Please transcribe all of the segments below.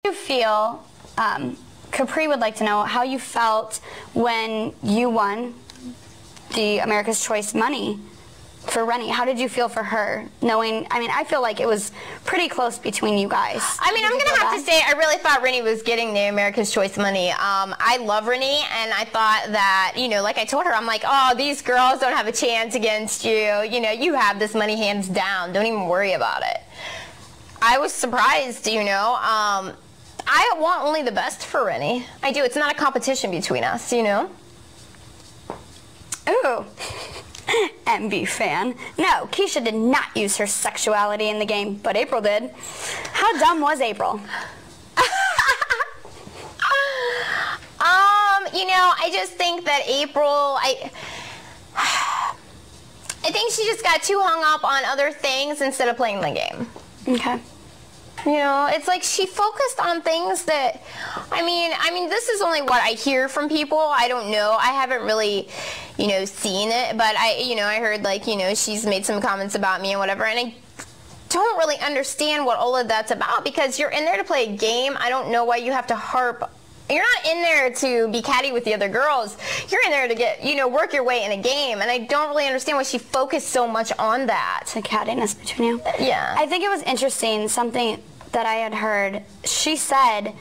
you feel, Capri would like to know how you felt when you won the America's Choice money for Rennie. How did you feel for her, knowing, I mean, I feel like it was pretty close between you guys. I mean, I'm going to have to say, I really thought Rennie was getting the America's Choice money. I love Rennie, and I thought that, you know, like I told her, I'm like, oh, these girls don't have a chance against you. You know, you have this money hands down. Don't even worry about it. I was surprised, you know. I want only the best for Rennie. I do. It's not a competition between us, you know. Ooh. MB fan. No, Keesha did not use her sexuality in the game, but April did. How dumb was April? You know, I just think that April, I think she just got too hung up on other things instead of playing the game. Okay. You know, it's like she focused on things that, I mean, this is only what I hear from people. I don't know. I haven't really, you know, seen it, but I heard, like, you know, she's made some comments about me and whatever, and I don't really understand what all of that's about, because you're in there to play a game. I don't know why you have to harp. You're not in there to be catty with the other girls. You're in there to get, you know, work your way in a game, and I don't really understand why she focused so much on that. The cattiness between you. Yeah. I think it was interesting, something that I had heard. She said,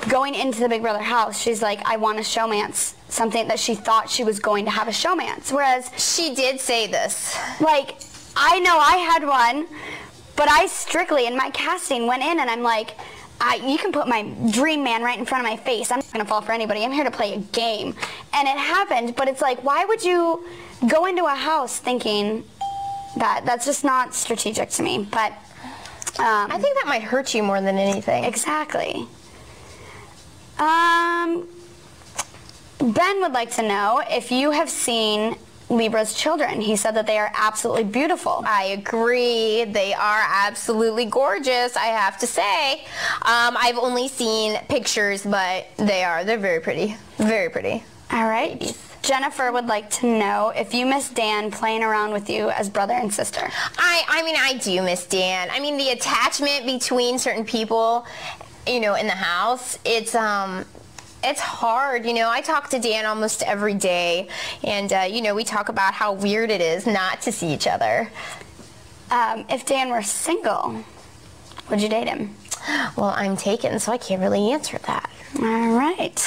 going into the Big Brother house, she's like, I want a showmance. Something that she thought she was going to have a showmance. Whereas she did say this. Like, I know I had one, but I strictly, in my casting, went in and I'm like, you can put my dream man right in front of my face. I'm not going to fall for anybody. I'm here to play a game. And it happened, but it's like, why would you go into a house thinking that? That's just not strategic to me. But I think that might hurt you more than anything. Exactly. Ben would like to know if you have seen Libra's children. He said that they are absolutely beautiful. I agree. They are absolutely gorgeous, I have to say. I've only seen pictures, but they're very pretty. Very pretty. All right. Babies. Jennifer would like to know if you miss Dan playing around with you as brother and sister. I mean, I do miss Dan. I mean, the attachment between certain people, you know, in the house, it's hard. You know, I talk to Dan almost every day, and, you know, we talk about how weird it is not to see each other. If Dan were single, would you date him? Well, I'm taken, so I can't really answer that. All right.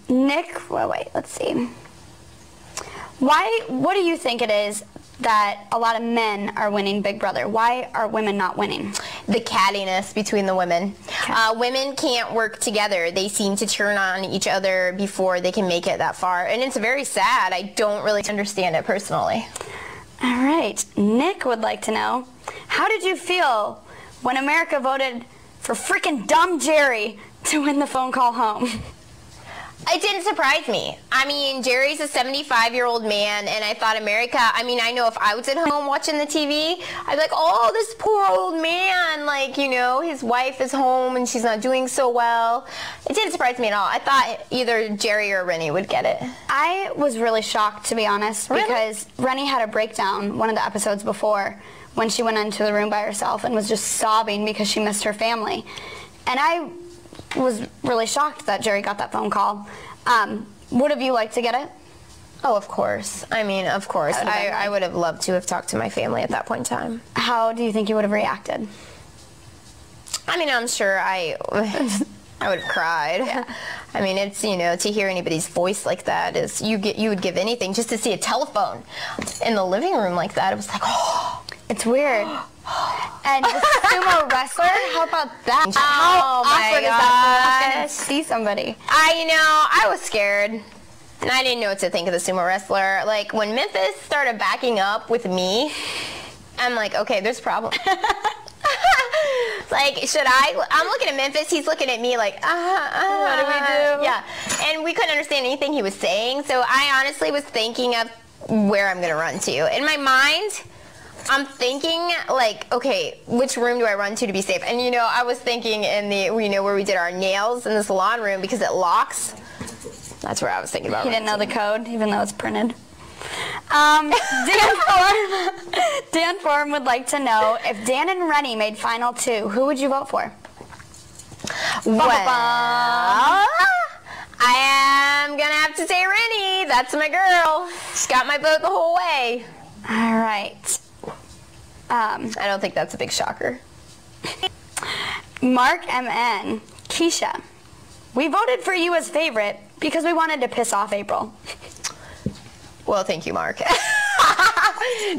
Nick, well, wait, let's see. What do you think it is that a lot of men are winning Big Brother? Why are women not winning? The cattiness between the women. Okay. Women can't work together. They seem to turn on each other before they can make it that far. And it's very sad. I don't really understand it personally. All right. Nick would like to know, how did you feel when America voted for freaking dumb Jerry to win the phone call home? It didn't surprise me. I mean, Jerry's a 75-year-old man, and I thought America, I mean, I know if I was at home watching the TV, I'd be like, oh, this poor old man, like, you know, his wife is home and she's not doing so well. It didn't surprise me at all. I thought either Jerry or Rennie would get it. I was really shocked, to be honest, because Rennie had a breakdown one of the episodes before when she went into the room by herself and was just sobbing because she missed her family. And I was really shocked that Jerry got that phone call. Would have you liked to get it? Oh, of course. I mean, of course. I would have loved to have talked to my family at that point in time. How do you think you would have reacted? I mean, I'm sure I would have cried. Yeah. I mean, it's, you know, to hear anybody's voice like that is, you would give anything just to see a telephone in the living room like that. It was like, oh. It's weird. And the sumo wrestler, how about that? How awkward is that for us to see somebody? I was scared. And I didn't know what to think of the sumo wrestler. Like, when Memphis started backing up with me, I'm like, okay, there's a problem. Like, I'm looking at Memphis, he's looking at me like, what do we do? Yeah, and we couldn't understand anything he was saying, so I honestly was thinking of where I'm going to run to. In my mind, I'm thinking, like, okay, which room do I run to be safe? And, you know, I was thinking in the, you know, where we did our nails in the salon room because it locks. That's where I was thinking about. You didn't know the code, even though it's printed. Dan Form would like to know, if Dan and Rennie made final two, who would you vote for? Well, I am going to have to say Rennie. That's my girl. She's got my vote the whole way. All right. I don't think that's a big shocker. Mark MN, Keesha, we voted for you as favorite because we wanted to piss off April. Well, thank you, Mark.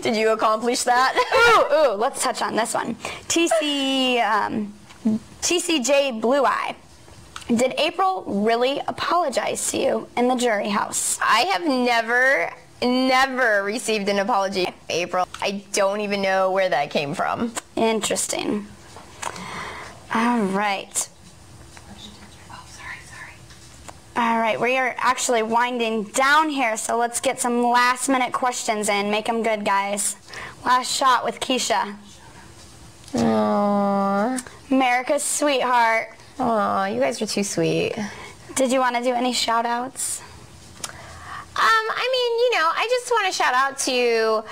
Did you accomplish that? Ooh, let's touch on this one. TCJ Blue Eye. Did April really apologize to you in the jury house? I have never received an apology, April. I don't even know where that came from. Interesting. All right. All right, we are actually winding down here, so let's get some last-minute questions in. Make them good, guys. Last shot with Keesha. Aww. America's sweetheart. Aw, you guys are too sweet. Did you want to do any shout-outs? I mean, you know, I just want to shout out to,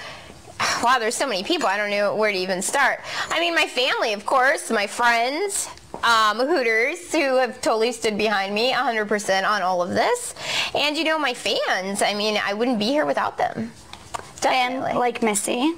wow, there's so many people, I don't know where to even start. I mean, my family, of course, my friends, Hooters, who have totally stood behind me 100% on all of this. And, you know, my fans, I mean, I wouldn't be here without them. Definitely. And like Missy.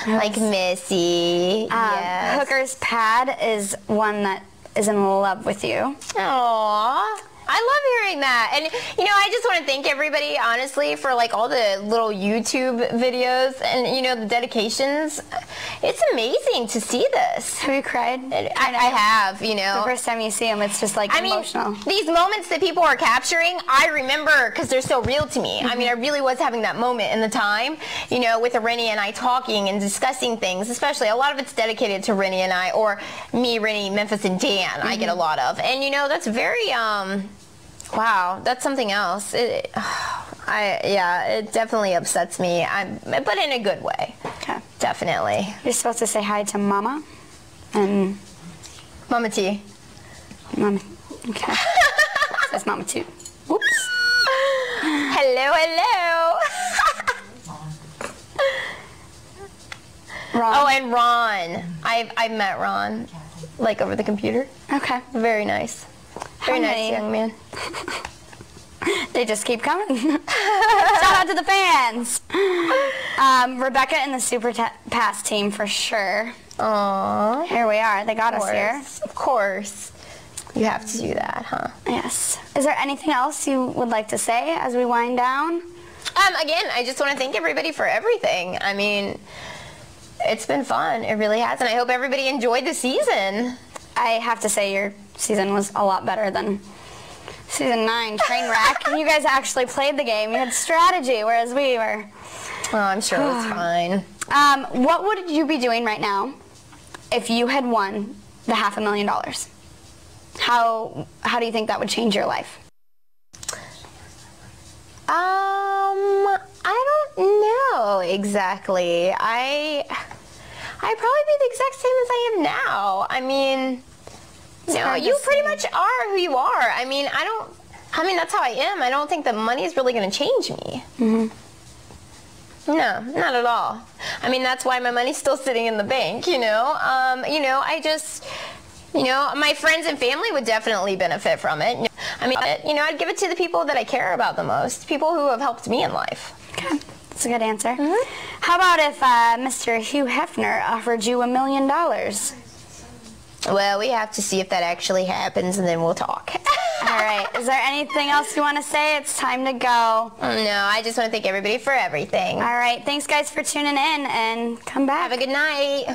Like Missy, yes. Hooker's Pad is one that is in love with you. Aww. I love hearing that. And, you know, I just want to thank everybody, honestly, for, like, all the little YouTube videos and, you know, the dedications. It's amazing to see this. Have you cried? I have, you know. The first time you see them, it's just, like, emotional. Mean, these moments that people are capturing, I remember because they're so real to me. I mean, I really was having that moment in the time, you know, with Rennie and I talking and discussing things, especially a lot of it's dedicated to Rennie and I, or me, Rennie, Memphis, and Dan, I get a lot of. And, you know, that's very, wow, that's something else. Yeah, it definitely upsets me, but in a good way. Okay. Definitely. You're supposed to say hi to Mama and Mama T. Mama. Okay. That's Mama too. Whoops. Hello, hello. Ron. Oh, and Ron. I've met Ron, like over the computer. Okay. Very nice. Very nice young man. They just keep coming. Shout out to the fans. Rebecca and the Super Pass team for sure. Aww. Here we are. They got us here. Of course. You have to do that, huh? Yes. Is there anything else you would like to say as we wind down? Again, I just want to thank everybody for everything. I mean, it's been fun. It really has. And I hope everybody enjoyed the season. I have to say your season was a lot better than season 9, train wreck. You guys actually played the game. You had strategy, whereas we were... Oh, I'm sure it was fine. What would you be doing right now if you had won the $500,000? How do you think that would change your life? I don't know exactly. I'd probably be the exact same as I am now. I mean, no, you pretty much are who you are. I mean, that's how I am. I don't think that money is really going to change me. Mm-hmm. No, not at all. I mean, that's why my money's still sitting in the bank, you know. I just, you know, my friends and family would definitely benefit from it. I mean, you know, I'd give it to the people that I care about the most, people who have helped me in life. Okay, that's a good answer. Mm-hmm. How about if Mr. Hugh Hefner offered you $1 million? Well, we have to see if that actually happens, and then we'll talk. All right. Is there anything else you want to say? It's time to go. No, I just want to thank everybody for everything. All right. Thanks, guys, for tuning in, and come back. Have a good night.